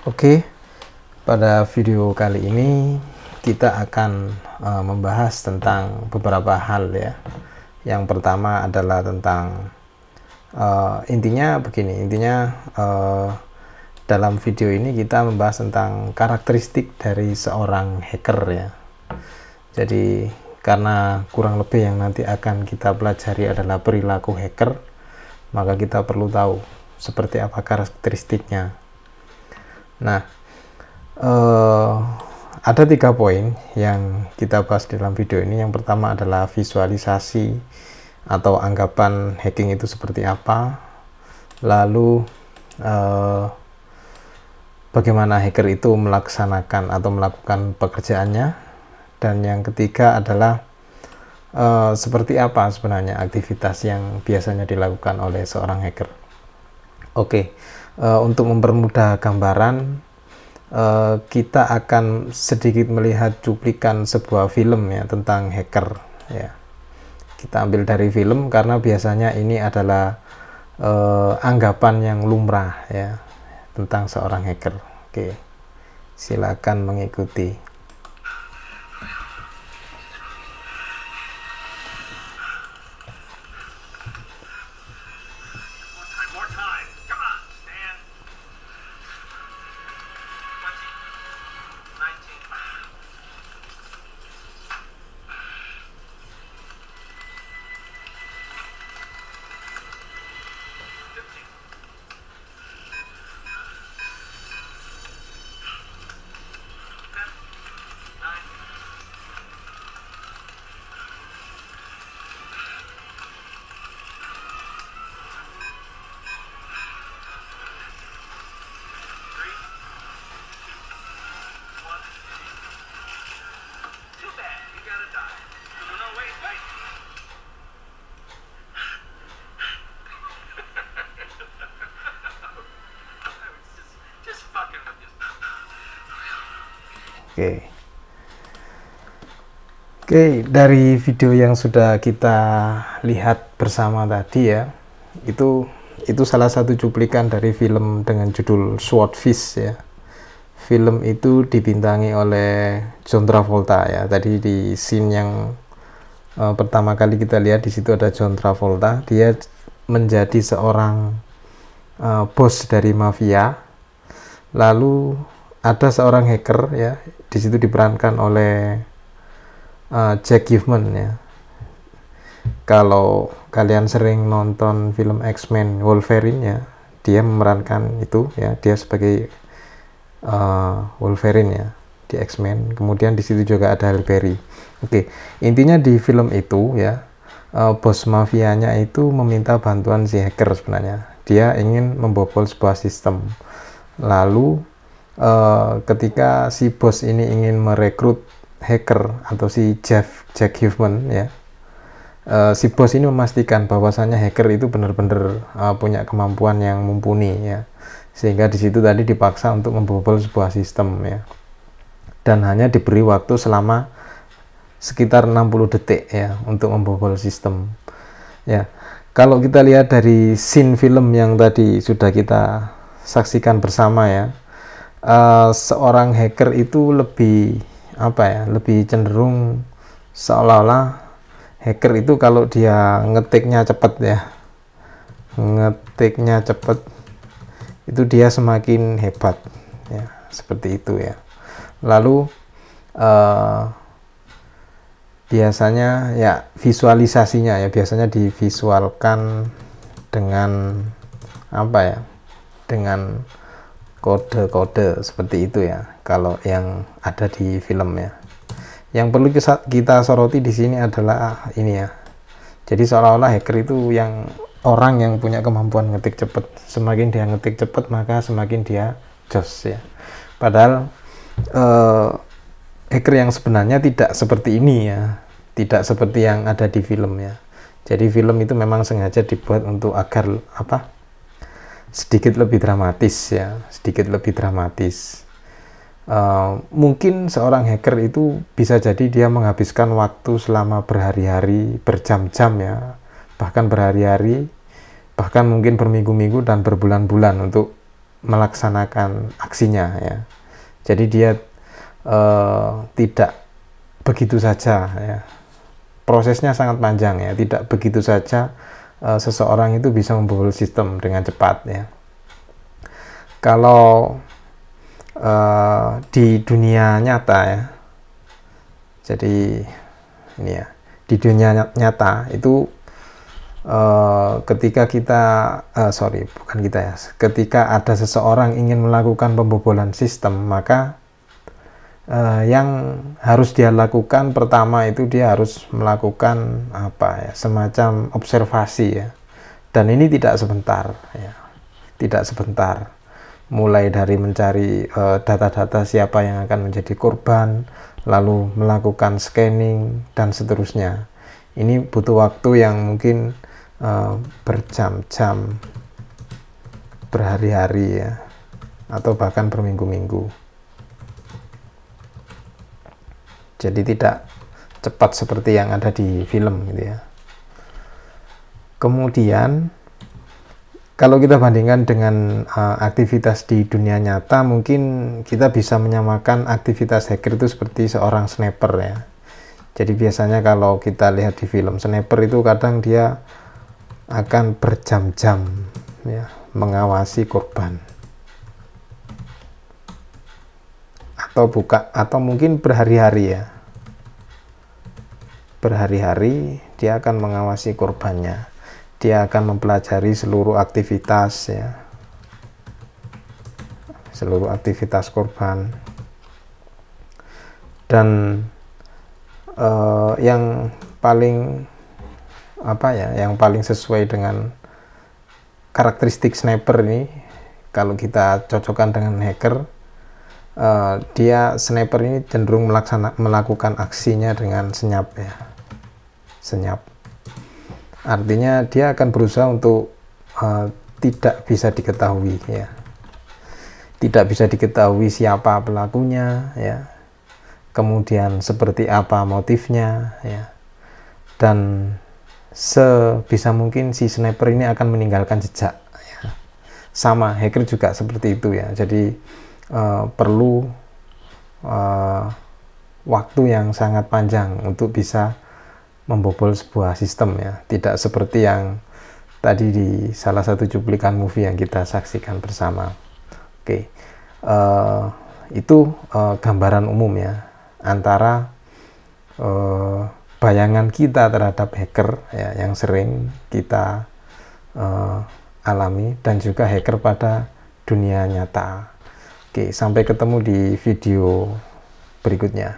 Oke, pada video kali ini kita akan membahas tentang beberapa hal ya. Yang pertama adalah tentang intinya begini, dalam video ini kita membahas tentang karakteristik dari seorang hacker ya. Jadi karena kurang lebih yang nanti akan kita pelajari adalah perilaku hacker, maka kita perlu tahu seperti apa karakteristiknya. Nah, ada 3 poin yang kita bahas dalam video ini. Yang pertama adalah visualisasi atau anggapan hacking itu seperti apa, lalu bagaimana hacker itu melaksanakan atau melakukan pekerjaannya, dan yang ketiga adalah seperti apa sebenarnya aktivitas yang biasanya dilakukan oleh seorang hacker. Oke. Untuk mempermudah gambaran, kita akan sedikit melihat cuplikan sebuah film ya tentang hacker ya. Kita ambil dari film karena biasanya ini adalah anggapan yang lumrah ya tentang seorang hacker. Oke, silakan mengikuti. Oke, dari video yang sudah kita lihat bersama tadi ya, itu salah satu cuplikan dari film dengan judul Swordfish ya. Film itu dibintangi oleh John Travolta ya. Tadi di scene yang pertama kali kita lihat, di situ ada John Travolta. Dia menjadi seorang bos dari mafia. Lalu ada seorang hacker ya, di situ diperankan oleh Jack Giffman ya. Kalau kalian sering nonton film X-Men Wolverine ya, dia memerankan itu ya, dia sebagai Wolverine ya di X-Men. Kemudian di situ juga ada Halle Berry. Oke, intinya di film itu ya, bos mafianya itu meminta bantuan si hacker sebenarnya. Dia ingin membobol sebuah sistem. Lalu ketika si bos ini ingin merekrut hacker atau si Jack Giffman ya, si bos ini memastikan bahwasannya hacker itu benar-benar punya kemampuan yang mumpuni ya, sehingga di situ tadi dipaksa untuk membobol sebuah sistem ya, dan hanya diberi waktu selama sekitar 60 detik ya untuk membobol sistem ya. Kalau kita lihat dari scene film yang tadi sudah kita saksikan bersama ya, seorang hacker itu lebih lebih cenderung seolah-olah hacker itu kalau dia ngetiknya cepet ya, itu dia semakin hebat ya, seperti itu ya. Lalu biasanya ya visualisasinya ya biasanya divisualkan dengan dengan kode-kode seperti itu ya, kalau yang ada di film ya. Yang perlu kita soroti di sini adalah ini ya. Jadi seolah-olah hacker itu orang yang punya kemampuan ngetik cepat. Semakin dia ngetik cepat, maka semakin dia jos ya. Padahal hacker yang sebenarnya tidak seperti ini ya. Tidak seperti yang ada di film ya. Jadi film itu memang sengaja dibuat untuk agar sedikit lebih dramatis ya, sedikit lebih dramatis. Mungkin seorang hacker itu bisa jadi dia menghabiskan waktu selama berhari-hari, berjam-jam ya, bahkan berhari-hari, bahkan mungkin berminggu-minggu dan berbulan-bulan untuk melaksanakan aksinya ya. Jadi dia tidak begitu saja ya. Prosesnya sangat panjang ya, tidak begitu saja seseorang itu bisa membobol sistem dengan cepat ya. Kalau di dunia nyata ya, jadi ini ya, di dunia nyata itu ketika kita ketika ada seseorang ingin melakukan pembobolan sistem, maka yang harus dia lakukan pertama itu dia harus melakukan semacam observasi ya, dan ini tidak sebentar ya, tidak sebentar, mulai dari mencari data-data siapa yang akan menjadi korban, lalu melakukan scanning dan seterusnya. Ini butuh waktu yang mungkin berjam-jam, berhari-hari ya, atau bahkan berminggu-minggu. Jadi tidak cepat seperti yang ada di film gitu ya. Kemudian kalau kita bandingkan dengan aktivitas di dunia nyata, mungkin kita bisa menyamakan aktivitas hacker itu seperti seorang sniper ya. Jadi biasanya kalau kita lihat di film, sniper itu kadang dia akan berjam-jam ya, mengawasi korban. Atau mungkin berhari-hari ya. Berhari-hari dia akan mengawasi korbannya, dia akan mempelajari seluruh aktivitas ya, seluruh aktivitas korban. Dan yang paling yang paling sesuai dengan karakteristik sniper ini, kalau kita cocokkan dengan hacker, sniper ini cenderung melakukan aksinya dengan senyap ya. Senyap artinya dia akan berusaha untuk tidak bisa diketahui ya, tidak bisa diketahui siapa pelakunya ya, kemudian seperti apa motifnya ya, dan sebisa mungkin si sniper ini akan meninggalkan jejak ya. Sama hacker juga seperti itu ya. Jadi perlu waktu yang sangat panjang untuk bisa membobol sebuah sistem ya, tidak seperti yang tadi di salah satu cuplikan movie yang kita saksikan bersama. Oke, itu gambaran umum ya antara bayangan kita terhadap hacker ya, yang sering kita alami, dan juga hacker pada dunia nyata. Oke, sampai ketemu di video berikutnya.